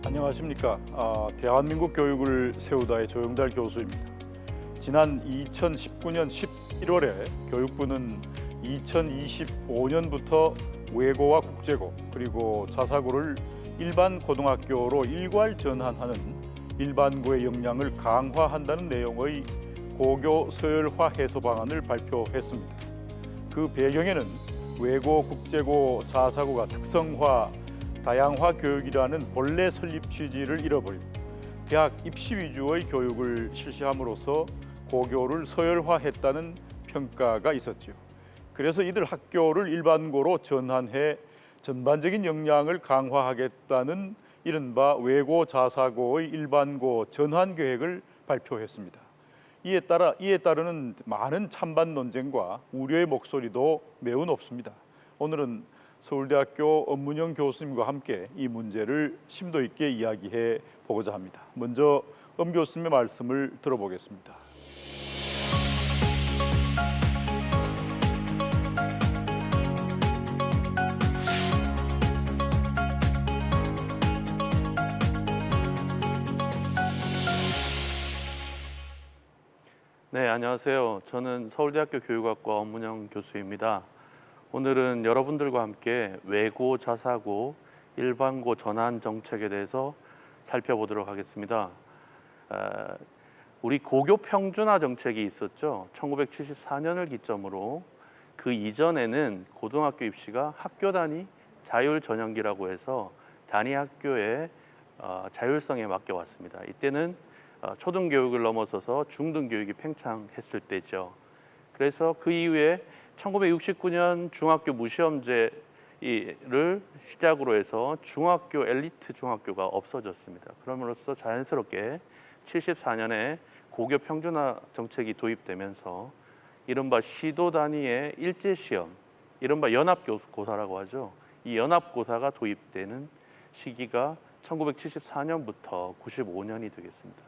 안녕하십니까. 대한민국 교육을 세우다의 조영달 교수입니다. 지난 2019년 11월에 교육부는 2025년부터 외고와 국제고 그리고 자사고를 일반 고등학교로 일괄 전환하는 일반고의 역량을 강화한다는 내용의 고교 서열화 해소 방안을 발표했습니다. 그 배경에는 외고, 국제고, 자사고가 특성화, 다양화 교육이라는 본래 설립 취지를 잃어버리고 대학 입시 위주의 교육을 실시함으로써 고교를 서열화했다는 평가가 있었죠. 그래서 이들 학교를 일반고로 전환해 전반적인 역량을 강화하겠다는 이른바 외고 자사고의 일반고 전환 계획을 발표했습니다. 이에 따르는 많은 찬반 논쟁과 우려의 목소리도 매우 높습니다. 오늘은 서울대학교 엄문영 교수님과 함께 이 문제를 심도 있게 이야기해 보고자 합니다. 먼저 엄 교수님의 말씀을 들어보겠습니다. 네, 안녕하세요. 저는 서울대학교 교육학과 엄문영 교수입니다. 오늘은 여러분들과 함께 외고, 자사고, 일반고 전환 정책에 대해서 살펴보도록 하겠습니다. 우리 고교 평준화 정책이 있었죠. 1974년을 기점으로 그 이전에는 고등학교 입시가 학교 단위 자율 전형기라고 해서 단위 학교의 자율성에 맡겨왔습니다. 이때는 초등교육을 넘어서서 중등교육이 팽창했을 때죠. 그래서 그 이후에 1969년 중학교 무시험제를 시작으로 해서 중학교 엘리트 중학교가 없어졌습니다. 그럼으로써 자연스럽게 74년에 고교 평준화 정책이 도입되면서 이른바 시도 단위의 일제시험, 이른바 연합고사라고 하죠. 이 연합고사가 도입되는 시기가 1974년부터 95년이 되겠습니다.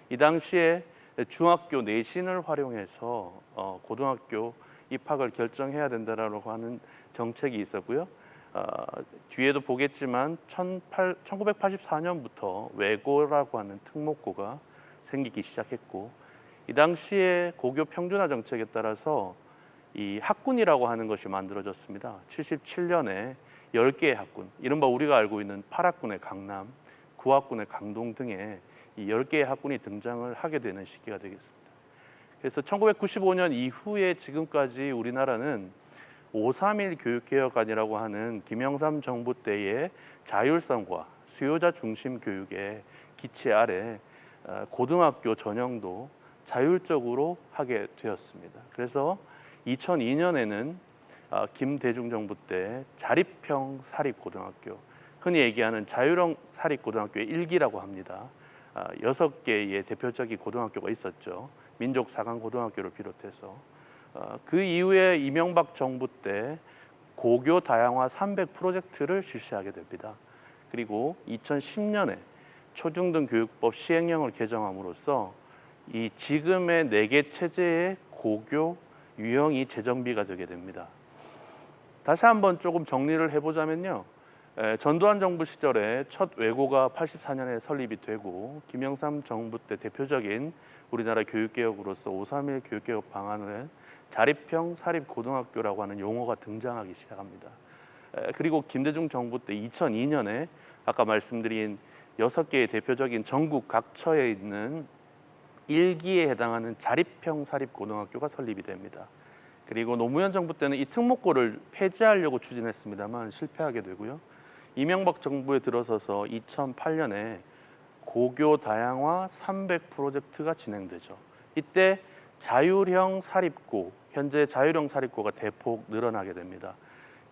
이 당시에 중학교 내신을 활용해서 고등학교 입학을 결정해야 된다라고 하는 정책이 있었고요. 뒤에도 보겠지만 1984년부터 외고라고 하는 특목고가 생기기 시작했고, 이 당시에 고교 평준화 정책에 따라서 이 학군이라고 하는 것이 만들어졌습니다. 77년에 10개의 학군, 이른바 우리가 알고 있는 8학군의 강남, 9학군의 강동 등의 이 10개의 학군이 등장을 하게 되는 시기가 되겠습니다. 그래서 1995년 이후에 지금까지 우리나라는 531 교육개혁안이라고 하는 김영삼 정부 때의 자율성과 수요자 중심 교육의 기치 아래 고등학교 전형도 자율적으로 하게 되었습니다. 그래서 2002년에는 김대중 정부 때 자립형 사립고등학교, 흔히 얘기하는 자율형 사립고등학교의 1기라고 합니다. 6개의 대표적인 고등학교가 있었죠. 민족 4강 고등학교를 비롯해서. 그 이후에 이명박 정부 때 고교 다양화 300 프로젝트를 실시하게 됩니다. 그리고 2010년에 초중등 교육법 시행령을 개정함으로써 이 지금의 4개 체제의 고교 유형이 재정비가 되게 됩니다. 다시 한번 조금 정리를 해보자면요. 전두환 정부 시절에 첫 외고가 84년에 설립이 되고, 김영삼 정부 때 대표적인 우리나라 교육개혁으로서 531 교육개혁 방안을 자립형 사립고등학교라고 하는 용어가 등장하기 시작합니다. 그리고 김대중 정부 때 2002년에 아까 말씀드린 6개의 대표적인 전국 각처에 있는 1기에 해당하는 자립형 사립고등학교가 설립이 됩니다. 그리고 노무현 정부 때는 이 특목고를 폐지하려고 추진했습니다만 실패하게 되고요. 이명박 정부에 들어서서 2008년에 고교 다양화 300 프로젝트가 진행되죠. 이때 자율형 사립고, 현재 자율형 사립고가 대폭 늘어나게 됩니다.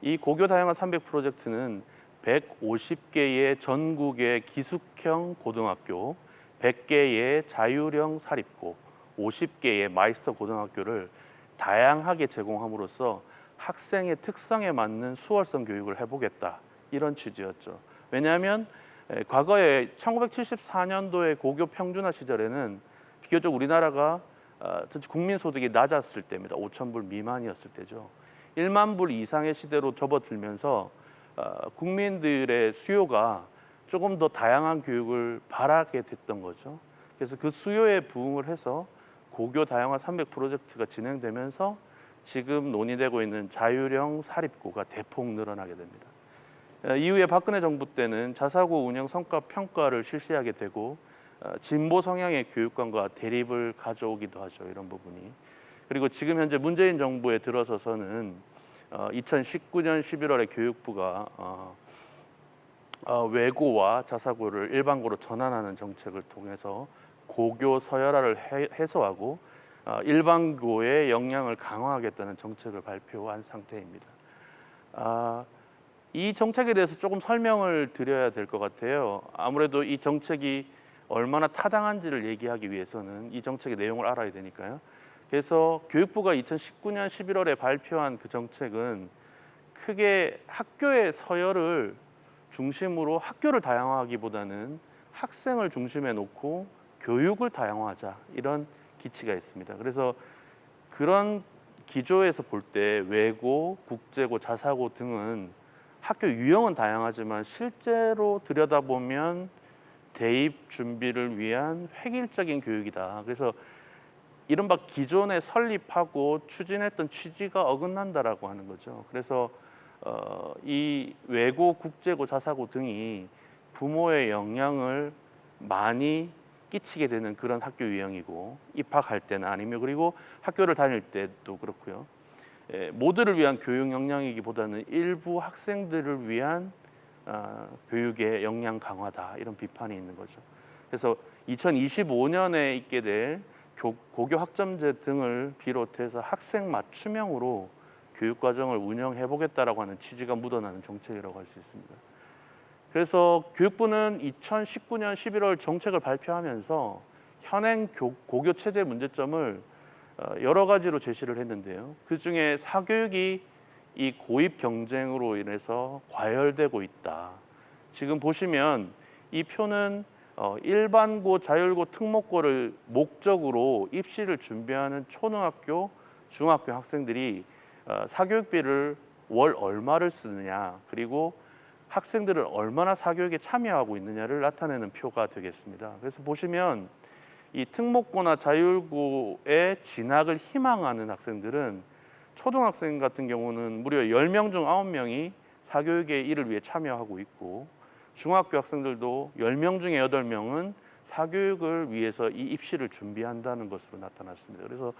이 고교 다양화 300 프로젝트는 150개의 전국의 기숙형 고등학교, 100개의 자율형 사립고, 50개의 마이스터 고등학교를 다양하게 제공함으로써 학생의 특성에 맞는 수월성 교육을 해보겠다, 이런 취지였죠. 왜냐하면 과거에 1974년도에 고교 평준화 시절에는 비교적 우리나라가 전체 국민 소득이 낮았을 때입니다. 5,000불 미만이었을 때죠. 1만 불 이상의 시대로 접어들면서 국민들의 수요가 조금 더 다양한 교육을 바라게 됐던 거죠. 그래서 그 수요에 부응을 해서 고교 다양화 300 프로젝트가 진행되면서 지금 논의되고 있는 자율형 사립고가 대폭 늘어나게 됩니다. 이후에 박근혜 정부 때는 자사고 운영 성과 평가를 실시하게 되고 진보 성향의 교육관과 대립을 가져오기도 하죠. 이런 부분이. 그리고 지금 현재 문재인 정부에 들어서서는 2019년 11월에 교육부가 외고와 자사고를 일반고로 전환하는 정책을 통해서 고교 서열화를 해소하고 일반고의 역량을 강화하겠다는 정책을 발표한 상태입니다. 이 정책에 대해서 조금 설명을 드려야 될 것 같아요. 아무래도 이 정책이 얼마나 타당한지를 얘기하기 위해서는 이 정책의 내용을 알아야 되니까요. 그래서 교육부가 2019년 11월에 발표한 그 정책은 크게 학교의 서열을 중심으로 학교를 다양화하기보다는 학생을 중심에 놓고 교육을 다양화하자 이런 기치가 있습니다. 그래서 그런 기조에서 볼 때 외고, 국제고, 자사고 등은 학교 유형은 다양하지만 실제로 들여다보면 대입 준비를 위한 획일적인 교육이다. 그래서 이른바 기존에 설립하고 추진했던 취지가 어긋난다라고 하는 거죠. 그래서 이 외고, 국제고, 자사고 등이 부모의 영향을 많이 끼치게 되는 그런 학교 유형이고 입학할 때나 아니면 그리고 학교를 다닐 때도 그렇고요. 모두를 위한 교육 역량이기보다는 일부 학생들을 위한 교육의 역량 강화다 이런 비판이 있는 거죠. 그래서 2025년에 있게 될 고교 학점제 등을 비롯해서 학생 맞춤형으로 교육 과정을 운영해 보겠다라고 하는 취지가 묻어나는 정책이라고 할 수 있습니다. 그래서 교육부는 2019년 11월 정책을 발표하면서 현행 고교 체제 문제점을 여러 가지로 제시를 했는데요. 그중에 사교육이 이 고입 경쟁으로 인해서 과열되고 있다. 지금 보시면 이 표는 일반고, 자율고, 특목고를 목적으로 입시를 준비하는 초등학교, 중학교 학생들이 사교육비를 월 얼마를 쓰느냐, 그리고 학생들을 얼마나 사교육에 참여하고 있느냐를 나타내는 표가 되겠습니다. 그래서 보시면 이 특목고나 자율고에 진학을 희망하는 학생들은 초등학생 같은 경우는 무려 10명 중 9명이 사교육의 일을 위해 참여하고 있고 중학교 학생들도 10명 중에 8명은 사교육을 위해서 이 입시를 준비한다는 것으로 나타났습니다. 그래서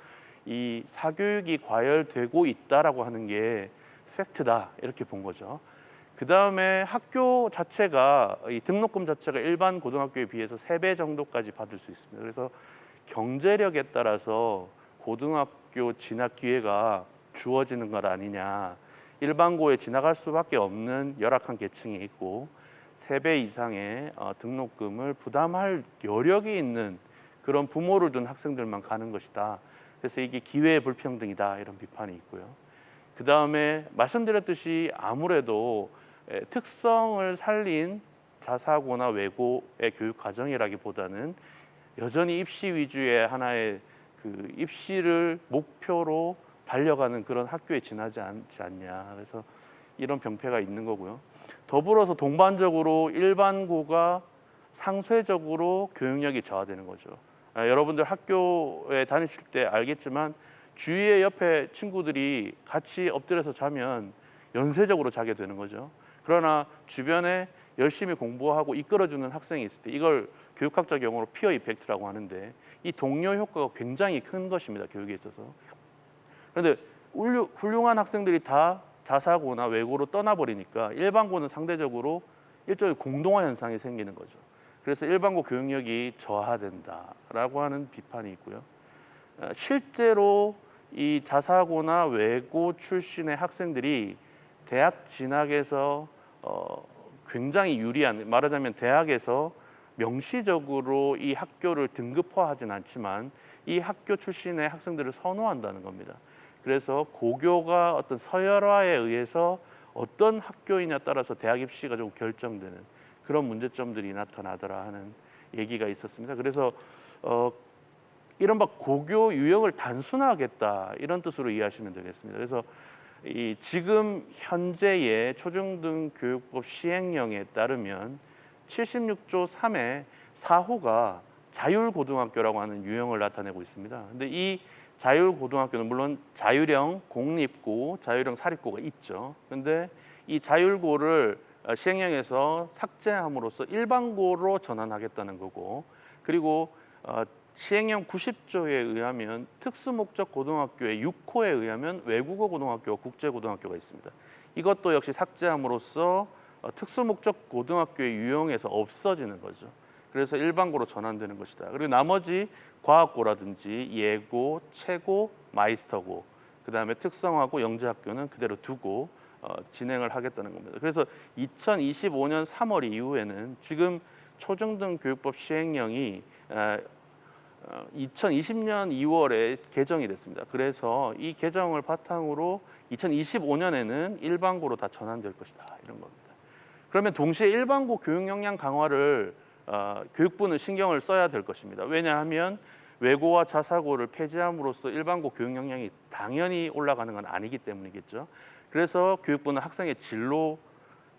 이 사교육이 과열되고 있다라고 하는 게 팩트다 이렇게 본 거죠. 그 다음에 학교 자체가 이 등록금 자체가 일반 고등학교에 비해서 3배 정도까지 받을 수 있습니다. 그래서 경제력에 따라서 고등학교 진학 기회가 주어지는 것 아니냐. 일반고에 진학할 수밖에 없는 열악한 계층이 있고 3배 이상의 등록금을 부담할 여력이 있는 그런 부모를 둔 학생들만 가는 것이다. 그래서 이게 기회의 불평등이다 이런 비판이 있고요. 그 다음에 말씀드렸듯이 아무래도 특성을 살린 자사고나 외고의 교육 과정이라기보다는 여전히 입시 위주의 하나의 그 입시를 목표로 달려가는 그런 학교에 지나지 않지 않냐. 그래서 이런 병폐가 있는 거고요. 더불어서 동반적으로 일반고가 상쇄적으로 교육력이 저하되는 거죠. 여러분들 학교에 다니실 때 알겠지만 주위에 옆에 친구들이 같이 엎드려서 자면 연쇄적으로 자게 되는 거죠. 그러나 주변에 열심히 공부하고 이끌어주는 학생이 있을 때 이걸 교육학적 용어로 피어 이펙트라고 하는데 이 동료 효과가 굉장히 큰 것입니다. 교육에 있어서. 그런데 훌륭한 학생들이 다 자사고나 외고로 떠나버리니까 일반고는 상대적으로 일종의 공동화 현상이 생기는 거죠. 그래서 일반고 교육력이 저하된다라고 하는 비판이 있고요. 실제로 이 자사고나 외고 출신의 학생들이 대학 진학에서 굉장히 유리한, 말하자면 대학에서 명시적으로 이 학교를 등급화하진 않지만 이 학교 출신의 학생들을 선호한다는 겁니다. 그래서 고교가 어떤 서열화에 의해서 어떤 학교이냐에 따라서 대학 입시가 좀 결정되는 그런 문제점들이 나타나더라 하는 얘기가 있었습니다. 그래서 이른바 고교 유형을 단순화하겠다 이런 뜻으로 이해하시면 되겠습니다. 그래서 지금 현재의 초중등 교육법 시행령에 따르면 76조 3의 4호가 자율고등학교라고 하는 유형을 나타내고 있습니다. 근데 이 자율고등학교는 물론 자율형 공립고, 자율형 사립고가 있죠. 근데 이 자율고를 시행령에서 삭제함으로써 일반고로 전환하겠다는 거고, 그리고 시행령 90조에 의하면 특수목적 고등학교의 6호에 의하면 외국어 고등학교와 국제고등학교가 있습니다. 이것도 역시 삭제함으로써 특수목적 고등학교의 유형에서 없어지는 거죠. 그래서 일반고로 전환되는 것이다. 그리고 나머지 과학고라든지 예고, 최고, 마이스터고, 그다음에 특성화고, 영재학교는 그대로 두고 진행을 하겠다는 겁니다. 그래서 2025년 3월 이후에는 지금 초중등 교육법 시행령이 2020년 2월에 개정이 됐습니다. 그래서 이 개정을 바탕으로 2025년에는 일반고로 다 전환될 것이다, 이런 겁니다. 그러면 동시에 일반고 교육 역량 강화를 교육부는 신경을 써야 될 것입니다. 왜냐하면 외고와 자사고를 폐지함으로써 일반고 교육 역량이 당연히 올라가는 건 아니기 때문이겠죠. 그래서 교육부는 학생의 진로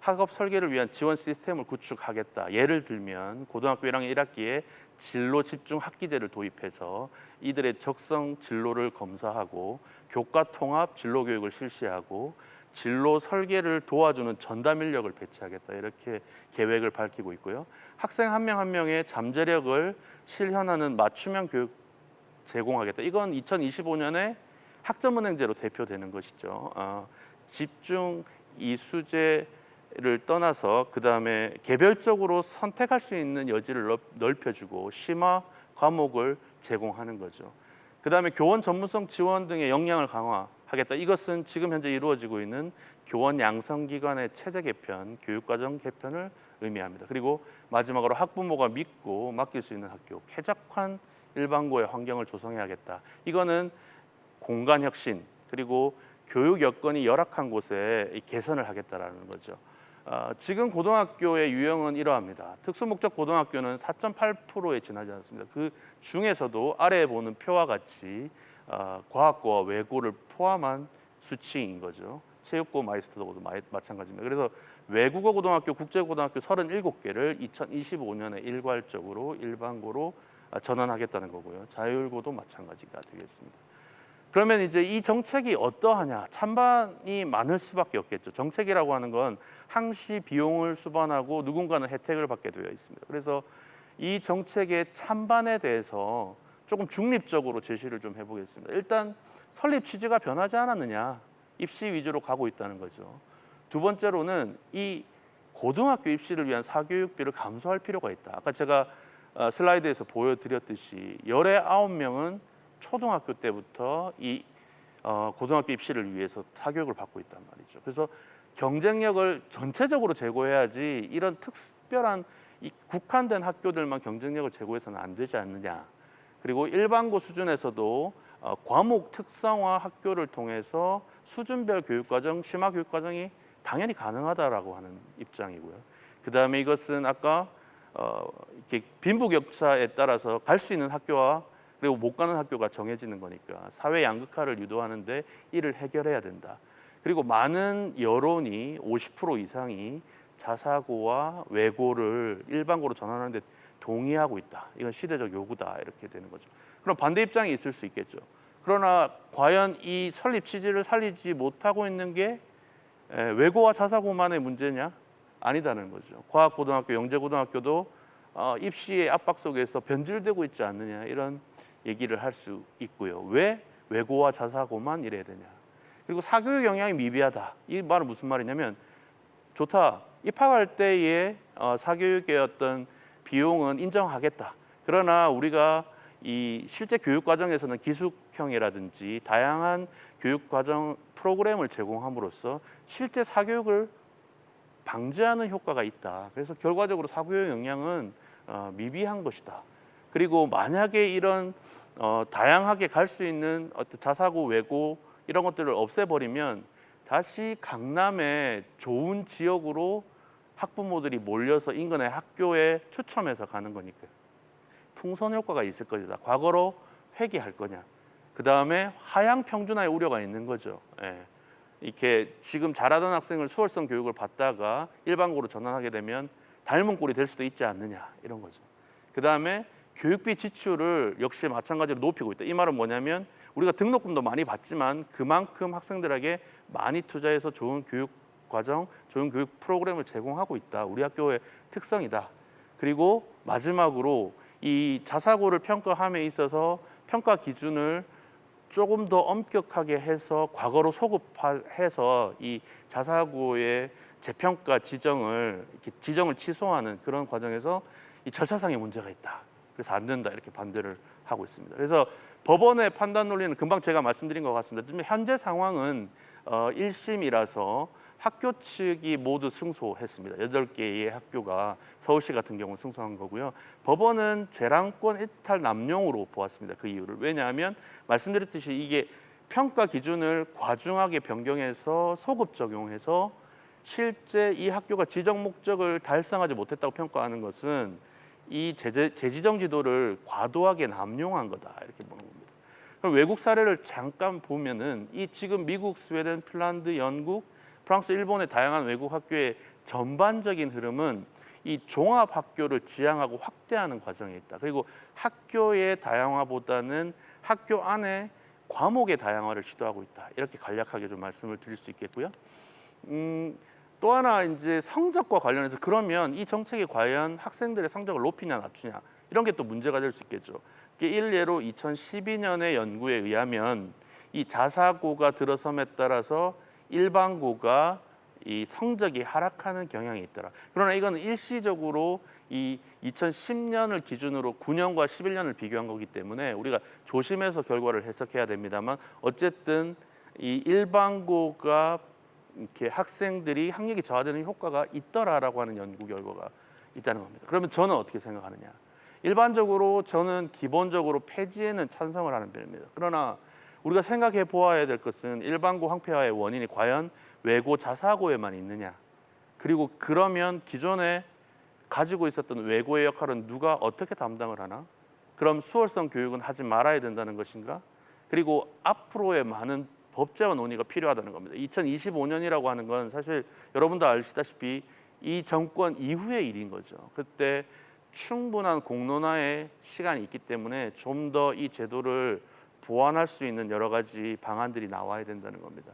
학업 설계를 위한 지원 시스템을 구축하겠다. 예를 들면 고등학교 1학년 1학기에 진로 집중 학기제를 도입해서 이들의 적성 진로를 검사하고 교과 통합 진로 교육을 실시하고 진로 설계를 도와주는 전담 인력을 배치하겠다, 이렇게 계획을 밝히고 있고요. 학생 한 명 한 명의 잠재력을 실현하는 맞춤형 교육 제공하겠다. 이건 2025년에 학점은행제로 대표되는 것이죠. 집중 이수제를 떠나서 그다음에 개별적으로 선택할 수 있는 여지를 넓혀주고 심화 과목을 제공하는 거죠. 그다음에 교원 전문성 지원 등의 역량을 강화하겠다. 이것은 지금 현재 이루어지고 있는 교원 양성기관의 체제 개편, 교육과정 개편을 의미합니다. 그리고 마지막으로 학부모가 믿고 맡길 수 있는 학교, 쾌적한 일반고의 환경을 조성해야겠다. 이거는 공간 혁신, 그리고 교육 여건이 열악한 곳에 개선을 하겠다라는 거죠. 지금 고등학교의 유형은 이러합니다. 특수목적 고등학교는 4.8%에 지나지 않습니다. 그 중에서도 아래에 보는 표와 같이 과학고와 외고를 포함한 수치인 거죠. 체육고, 마이스터고도 마찬가지입니다. 그래서 외국어 고등학교, 국제고등학교 37개를 2025년에 일괄적으로 일반고로 전환하겠다는 거고요. 자율고도 마찬가지가 되겠습니다. 그러면 이제 이 정책이 어떠하냐? 찬반이 많을 수밖에 없겠죠. 정책이라고 하는 건 항시 비용을 수반하고 누군가는 혜택을 받게 되어 있습니다. 그래서 이 정책의 찬반에 대해서 조금 중립적으로 제시를 좀 해보겠습니다. 일단 설립 취지가 변하지 않았느냐? 입시 위주로 가고 있다는 거죠. 두 번째로는 이 고등학교 입시를 위한 사교육비를 감소할 필요가 있다. 아까 제가 슬라이드에서 보여드렸듯이 열의 9명은 초등학교 때부터 이 고등학교 입시를 위해서 사교육을 받고 있단 말이죠. 그래서 경쟁력을 전체적으로 제고해야지 이런 특별한 이 국한된 학교들만 경쟁력을 제고해서는 안 되지 않느냐. 그리고 일반고 수준에서도 과목 특성화 학교를 통해서 수준별 교육과정, 심화 교육과정이 당연히 가능하다라고 하는 입장이고요. 그 다음에 이것은 아까 이렇게 빈부격차에 따라서 갈 수 있는 학교와 그리고 못 가는 학교가 정해지는 거니까 사회 양극화를 유도하는데 이를 해결해야 된다. 그리고 많은 여론이 50% 이상이 자사고와 외고를 일반고로 전환하는데 동의하고 있다. 이건 시대적 요구다. 이렇게 되는 거죠. 그럼 반대 입장이 있을 수 있겠죠. 그러나 과연 이 설립 취지를 살리지 못하고 있는 게 외고와 자사고만의 문제냐? 아니다는 거죠. 과학고등학교, 영재고등학교도 입시의 압박 속에서 변질되고 있지 않느냐, 이런 얘기를 할 수 있고요. 왜 외고와 자사고만 이래야 되냐? 그리고 사교육 영향이 미비하다. 이 말은 무슨 말이냐면, 좋다. 입학할 때의 사교육의 어떤 비용은 인정하겠다. 그러나 우리가 이 실제 교육 과정에서는 기숙형이라든지 다양한 교육 과정 프로그램을 제공함으로써 실제 사교육을 방지하는 효과가 있다. 그래서 결과적으로 사교육 영향은 미비한 것이다. 그리고 만약에 이런 다양하게 갈 수 있는 어떤 자사고, 외고 이런 것들을 없애버리면 다시 강남의 좋은 지역으로 학부모들이 몰려서 인근의 학교에 추첨해서 가는 거니까요. 풍선 효과가 있을 것이다. 과거로 회귀할 거냐. 그 다음에 하향 평준화의 우려가 있는 거죠. 이렇게 지금 잘하던 학생을 수월성 교육을 받다가 일반고로 전환하게 되면 닮은 꼴이 될 수도 있지 않느냐 이런 거죠. 그 다음에 교육비 지출을 역시 마찬가지로 높이고 있다. 이 말은 뭐냐면 우리가 등록금도 많이 받지만 그만큼 학생들에게 많이 투자해서 좋은 교육 과정, 좋은 교육 프로그램을 제공하고 있다. 우리 학교의 특성이다. 그리고 마지막으로 이 자사고를 평가함에 있어서 평가 기준을 조금 더 엄격하게 해서 과거로 소급해서 이 자사고의 재평가 지정을 취소하는 그런 과정에서 이 절차상의 문제가 있다. 그래서 안 된다 이렇게 반대를 하고 있습니다. 그래서 법원의 판단 논리는 금방 제가 말씀드린 것 같습니다. 지금 현재 상황은 1심이라서 학교 측이 모두 승소했습니다. 8개의 학교가 서울시 같은 경우는 승소한 거고요. 법원은 재량권 이탈 남용으로 보았습니다. 그 이유를. 왜냐하면 말씀드렸듯이 이게 평가 기준을 과중하게 변경해서 소급 적용해서 실제 이 학교가 지정 목적을 달성하지 못했다고 평가하는 것은 이 재지정 지도를 과도하게 남용한 거다 이렇게 보는 겁니다. 그럼 외국 사례를 잠깐 보면은 이 지금 미국, 스웨덴, 핀란드, 영국, 프랑스, 일본의 다양한 외국 학교의 전반적인 흐름은 이 종합 학교를 지향하고 확대하는 과정에 있다. 그리고 학교의 다양화보다는 학교 안에 과목의 다양화를 시도하고 있다. 이렇게 간략하게 좀 말씀을 드릴 수 있겠고요. 또 하나 이제 성적과 관련해서 그러면 이 정책이 과연 학생들의 성적을 높이냐 낮추냐 이런 게 또 문제가 될 수 있겠죠. 일례로 2012년의 연구에 의하면 이 자사고가 들어섬에 따라서 일반고가 이 성적이 하락하는 경향이 있더라. 그러나 이거는 일시적으로 이 2010년을 기준으로 9년과 11년을 비교한 거기 때문에 우리가 조심해서 결과를 해석해야 됩니다만 어쨌든 이 일반고가 이렇게 학생들이 학력이 저하되는 효과가 있더라라고 하는 연구 결과가 있다는 겁니다. 그러면 저는 어떻게 생각하느냐? 일반적으로 저는 기본적으로 폐지에는 찬성을 하는 편입니다. 그러나 우리가 생각해 보아야 될 것은 일반고 황폐화의 원인이 과연 외고 자사고에만 있느냐? 그리고 그러면 기존에 가지고 있었던 외고의 역할은 누가 어떻게 담당을 하나? 그럼 수월성 교육은 하지 말아야 된다는 것인가? 그리고 앞으로의 많은 법제화 논의가 필요하다는 겁니다. 2025년이라고 하는 건 사실 여러분도 아시다시피 이 정권 이후의 일인 거죠. 그때 충분한 공론화의 시간이 있기 때문에 좀 더 이 제도를 보완할 수 있는 여러 가지 방안들이 나와야 된다는 겁니다.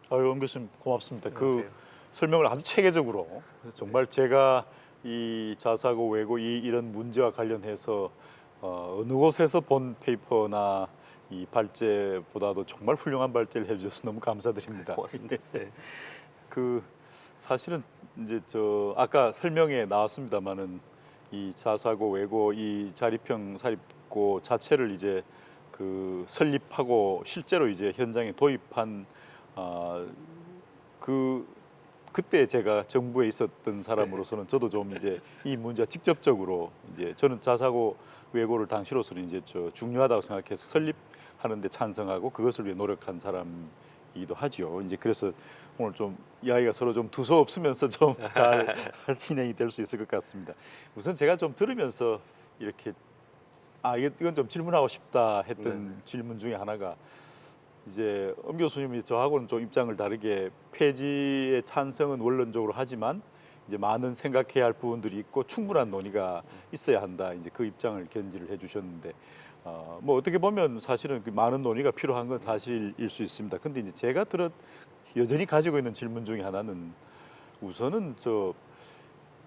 엄 교수님 고맙습니다. 안녕하세요. 그 설명을 아주 체계적으로 정말 제가 이 자사고 외고 이런 문제와 관련해서 어느 곳에서 본 페이퍼나 이 발제보다도 정말 훌륭한 발제를 해주셔서 너무 감사드립니다. 고맙습니다. 네. 그 사실은 이제 저 아까 설명에 나왔습니다만은 이 자사고 외고 이 자립형 사립고 자체를 이제 그 설립하고 실제로 이제 현장에 도입한 그때 제가 정부에 있었던 사람으로서는 저도 좀 이제 이 문제와 직접적으로 이제 저는 자사고 외고를 당시로서는 이제 저 중요하다고 생각해서 설립하는데 찬성하고 그것을 위해 노력한 사람이기도 하죠. 이제 그래서 오늘 좀 이야기가 서로 좀 두서없으면서 좀 잘 진행이 될 수 있을 것 같습니다. 우선 제가 좀 들으면서 이렇게 이건 좀 질문하고 싶다 했던 네네. 질문 중에 하나가 이제 엄 교수님이 저하고는 좀 입장을 다르게 폐지의 찬성은 원론적으로 하지만 이제 많은 생각해야 할 부분들이 있고 충분한 논의가 있어야 한다. 이제 그 입장을 견지를 해주셨는데 뭐 어떻게 보면 사실은 그 많은 논의가 필요한 건 사실일 수 있습니다. 근데 이제 제가 여전히 가지고 있는 질문 중에 하나는 우선은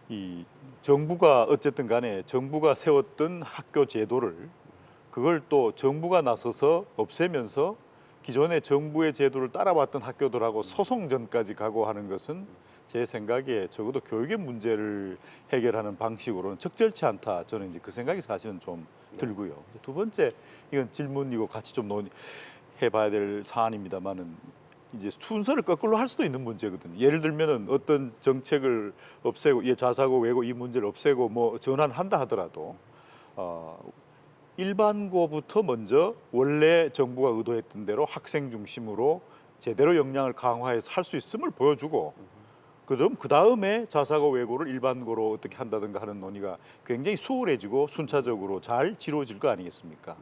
이 정부가 어쨌든 간에 정부가 세웠던 학교 제도를 그걸 또 정부가 나서서 없애면서 기존의 정부의 제도를 따라왔던 학교들하고 소송전까지 가고 하는 것은 제 생각에 적어도 교육의 문제를 해결하는 방식으로는 적절치 않다. 저는 이제 그 생각이 사실은 좀 들고요. 두 번째 이건 질문이고 같이 좀 논의해봐야 될 사안입니다만은 이제 순서를 거꾸로 할 수도 있는 문제거든요. 예를 들면은 어떤 정책을 없애고 자사고 외고 이 문제를 없애고 뭐 전환한다 하더라도 일반고부터 먼저 원래 정부가 의도했던 대로 학생 중심으로 제대로 역량을 강화해서 할 수 있음을 보여주고 그럼 그 다음에 자사고 외고를 일반고로 어떻게 한다든가 하는 논의가 굉장히 수월해지고 순차적으로 잘 지루어질 거 아니겠습니까?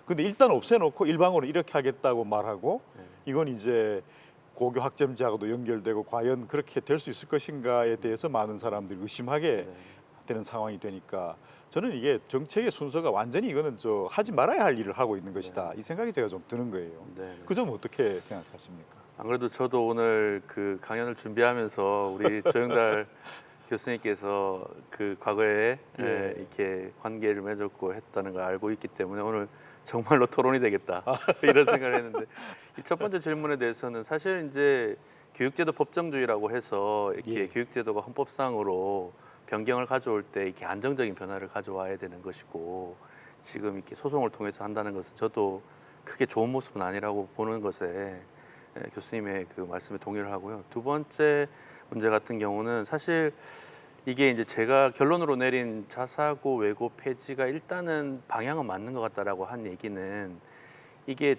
근데 일단 없애놓고 일반고는 이렇게 하겠다고 말하고 이건 이제 고교 학점제하고도 연결되고 과연 그렇게 될 수 있을 것인가에 대해서 많은 사람들이 의심하게 네. 되는 상황이 되니까 저는 이게 정책의 순서가 완전히 이거는 하지 말아야 할 일을 하고 있는 것이다. 이 생각이 제가 좀 드는 거예요. 네. 그 점 어떻게 생각하십니까? 안 그래도 저도 오늘 그 강연을 준비하면서 우리 조영달 교수님께서 그 과거에 예. 이렇게 관계를 맺었고 했다는 걸 알고 있기 때문에 오늘 정말로 토론이 되겠다 이런 생각을 했는데 이 첫 번째 질문에 대해서는 사실 이제 교육제도 법정주의라고 해서 이렇게 예. 교육제도가 헌법상으로 변경을 가져올 때 이렇게 안정적인 변화를 가져와야 되는 것이고 지금 이렇게 소송을 통해서 한다는 것은 저도 크게 좋은 모습은 아니라고 보는 것에 교수님의 그 말씀에 동의를 하고요. 두 번째 문제 같은 경우는 사실 이게 이제 제가 결론으로 내린 자사고 외고 폐지가 일단은 방향은 맞는 것 같다라고 한 얘기는 이게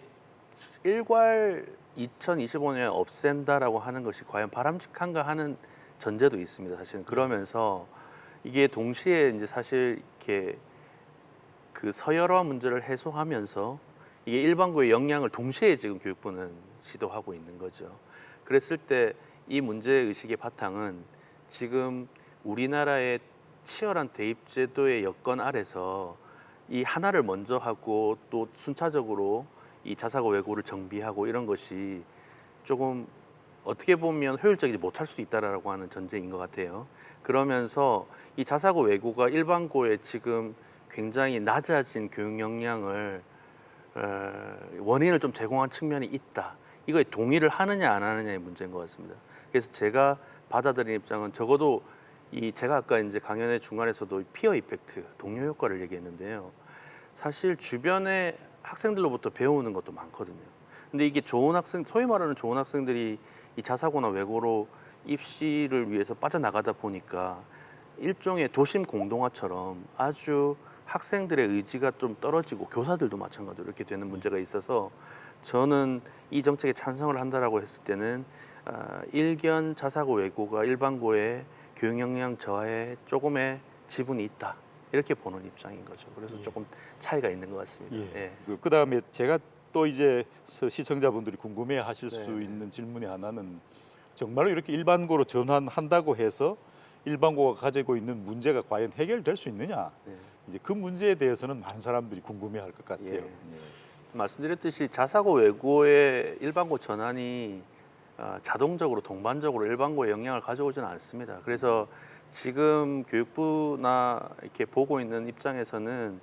일괄 2025년에 없앤다라고 하는 것이 과연 바람직한가 하는 전제도 있습니다. 사실은 그러면서 이게 동시에 이제 사실 이렇게 그 서열화 문제를 해소하면서 이게 일반고의 역량을 동시에 지금 교육부는 시도하고 있는 거죠. 그랬을 때 이 문제 의식의 바탕은 지금 우리나라의 치열한 대입 제도의 여건 아래서 이 하나를 먼저 하고 또 순차적으로 이 자사고 외고를 정비하고 이런 것이 조금 어떻게 보면 효율적이지 못할 수 있다라고 하는 전제인 것 같아요. 그러면서 이 자사고 외고가 일반고에 지금 굉장히 낮아진 교육 역량을 원인을 좀 제공한 측면이 있다. 이거에 동의를 하느냐 안 하느냐의 문제인 것 같습니다. 그래서 제가 받아들인 입장은 적어도 이 제가 아까 이제 강연의 중간에서도 피어 이펙트, 동료 효과를 얘기했는데요. 사실 주변에 학생들로부터 배우는 것도 많거든요. 근데 이게 좋은 학생, 소위 말하는 좋은 학생들이 이 자사고나 외고로 입시를 위해서 빠져나가다 보니까 일종의 도심 공동화처럼 아주 학생들의 의지가 좀 떨어지고 교사들도 마찬가지로 이렇게 되는 문제가 있어서 저는 이 정책에 찬성을 한다라고 했을 때는 일견 자사고 외고가 일반고의 교육 역량 저하에 조금의 지분이 있다 이렇게 보는 입장인 거죠. 그래서 예. 조금 차이가 있는 것 같습니다. 예. 그다음에 제가 또 이제 시청자분들이 궁금해하실 수 네. 있는 질문이 하나는 정말로 이렇게 일반고로 전환한다고 해서 일반고가 가지고 있는 문제가 과연 해결될 수 있느냐? 네. 이제 그 문제에 대해서는 많은 사람들이 궁금해할 것 같아요. 예. 예. 말씀드렸듯이 자사고 외고의 일반고 전환이 자동적으로 동반적으로 일반고에 영향을 가져오지는 않습니다. 그래서 지금 교육부나 이렇게 보고 있는 입장에서는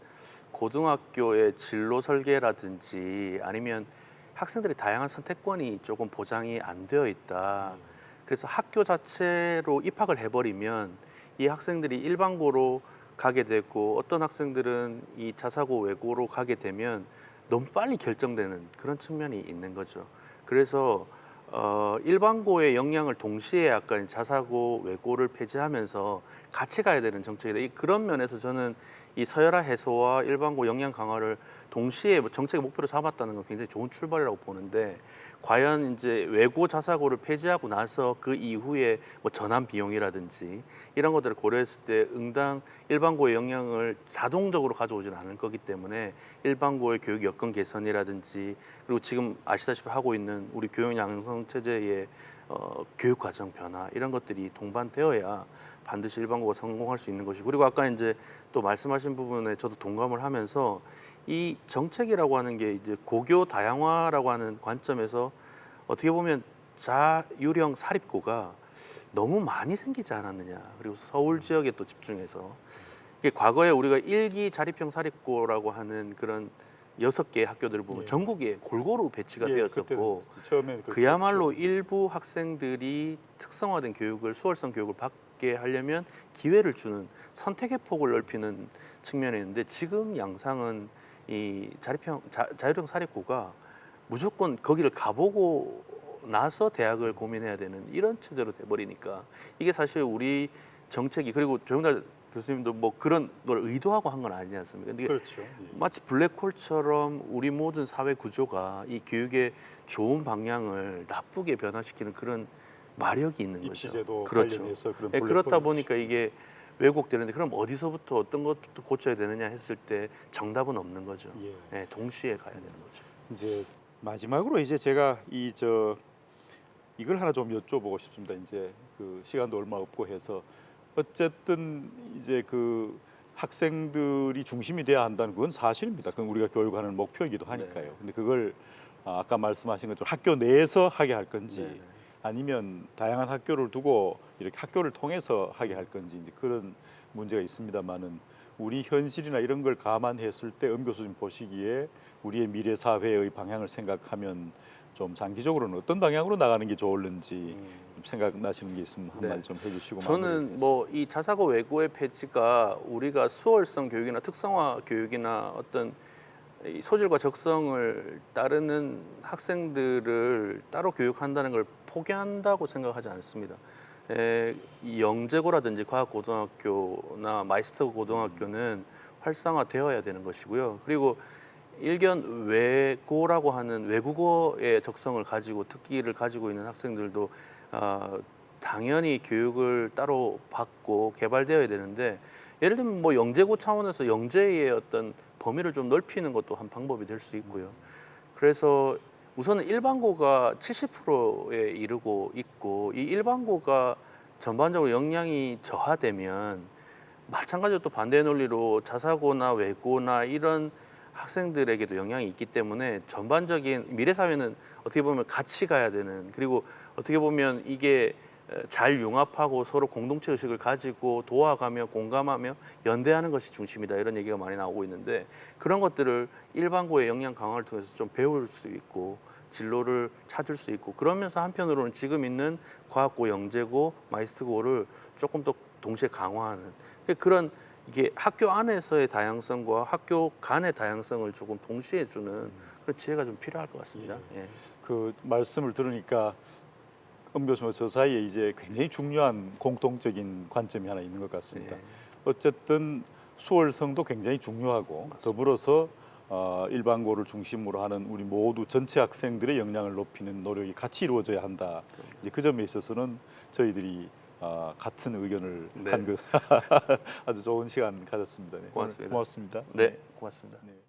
고등학교의 진로 설계라든지 아니면 학생들의 다양한 선택권이 조금 보장이 안 되어 있다. 그래서 학교 자체로 입학을 해버리면 이 학생들이 일반고로 가게 되고 어떤 학생들은 이 자사고 외고로 가게 되면 너무 빨리 결정되는 그런 측면이 있는 거죠. 그래서 일반고의 역량을 동시에 약간 자사고 외고를 폐지하면서 같이 가야 되는 정책이다. 그런 면에서 저는 이 서열화 해소와 일반고 역량 강화를 동시에 정책의 목표로 잡았다는 건 굉장히 좋은 출발이라고 보는데 과연 이제 외고 자사고를 폐지하고 나서 그 이후에 뭐 전환 비용이라든지 이런 것들을 고려했을 때 응당 일반고의 역량을 자동적으로 가져오지는 않을 거기 때문에 일반고의 교육 여건 개선이라든지 그리고 지금 아시다시피 하고 있는 우리 교육 양성 체제의 교육 과정 변화 이런 것들이 동반되어야 반드시 일반고가 성공할 수 있는 것이고 그리고 아까 이제 또 말씀하신 부분에 저도 동감을 하면서 이 정책이라고 하는 게 이제 고교 다양화라고 하는 관점에서 어떻게 보면 자유형 사립고가 너무 많이 생기지 않았느냐. 그리고 서울 지역에 또 집중해서 이게 과거에 우리가 일기 자립형 사립고라고 하는 그런 6개의 학교들을 보면 예. 전국에 골고루 배치가 예, 되었었고 처음에 그야말로 일부 학생들이 특성화된 교육을 수월성 교육을 받게 하려면 기회를 주는 선택의 폭을 넓히는 측면이 있는데 지금 양상은 이 자율형 사립고가 무조건 거기를 가보고 나서 대학을 고민해야 되는 이런 체제로 돼버리니까 이게 사실 우리 정책이 그리고 조영달 교수님도 뭐 그런 걸 의도하고 한 건 아니지 않습니까? 근데 그렇죠. 예. 마치 블랙홀처럼 우리 모든 사회 구조가 이 교육의 좋은 방향을 나쁘게 변화시키는 그런 마력이 있는 거죠. 입시제도 그렇죠. 관련해서 그런 네, 그렇다 블랙홀이 보니까 이게 왜곡되는데 그럼 어디서부터 어떤 것부터 고쳐야 되느냐 했을 때 정답은 없는 거죠. 예. 네, 동시에 가야 되는 거죠. 이제 마지막으로 이제 제가 이걸 하나 좀 여쭤보고 싶습니다. 이제 그 시간도 얼마 없고 해서 어쨌든 이제 그 학생들이 중심이 돼야 한다는 건 사실입니다. 그건 우리가 교육하는 목표이기도 하니까요. 네. 근데 그걸 아까 말씀하신 것처럼 학교 내에서 하게 할 건지 네. 아니면 다양한 학교를 두고 이렇게 학교를 통해서 하게 할 건지 이제 그런 문제가 있습니다만은 우리 현실이나 이런 걸 감안했을 때 엄 교수님 보시기에 우리의 미래 사회의 방향을 생각하면 좀 장기적으로는 어떤 방향으로 나가는 게 좋을는지 좀 생각나시는 게 있으면 한 네. 말 좀 해주시고 저는 마무리하겠습니다. 뭐 이 자사고 외고의 폐지가 우리가 수월성 교육이나 특성화 교육이나 어떤 이 소질과 적성을 따르는 학생들을 따로 교육한다는 걸 포기한다고 생각하지 않습니다. 이 영재고라든지 과학고등학교나 마이스터 고등학교는 활성화되어야 되는 것이고요. 그리고 일견 외고라고 하는 외국어의 적성을 가지고 특기를 가지고 있는 학생들도 당연히 교육을 따로 받고 개발되어야 되는데 예를 들면 뭐 영재고 차원에서 영재의 어떤 범위를 좀 넓히는 것도 한 방법이 될 수 있고요. 그래서 우선은 일반고가 70%에 이르고 있고 이 일반고가 전반적으로 역량이 저하되면 마찬가지로 또 반대 논리로 자사고나 외고나 이런 학생들에게도 영향이 있기 때문에 전반적인 미래 사회는 어떻게 보면 같이 가야 되는 그리고 어떻게 보면 이게 잘 융합하고 서로 공동체 의식을 가지고 도와가며 공감하며 연대하는 것이 중심이다 이런 얘기가 많이 나오고 있는데 그런 것들을 일반고의 역량 강화를 통해서 좀 배울 수 있고 진로를 찾을 수 있고 그러면서 한편으로는 지금 있는 과학고, 영재고, 마이스터고를 조금 더 동시에 강화하는 그런 이게 학교 안에서의 다양성과 학교 간의 다양성을 조금 동시에 주는 그런 지혜가 좀 필요할 것 같습니다. 예. 그 말씀을 들으니까 엄 교수와 저 사이에 이제 굉장히 중요한 공통적인 관점이 하나 있는 것 같습니다. 네. 어쨌든 수월성도 굉장히 중요하고 맞습니다. 더불어서 일반고를 중심으로 하는 우리 모두 전체 학생들의 역량을 높이는 노력이 같이 이루어져야 한다. 이제 그 점에 있어서는 저희들이 같은 의견을 네. 한 것 아주 좋은 시간 가졌습니다. 네. 고맙습니다. 고맙습니다. 네, 고맙습니다. 네.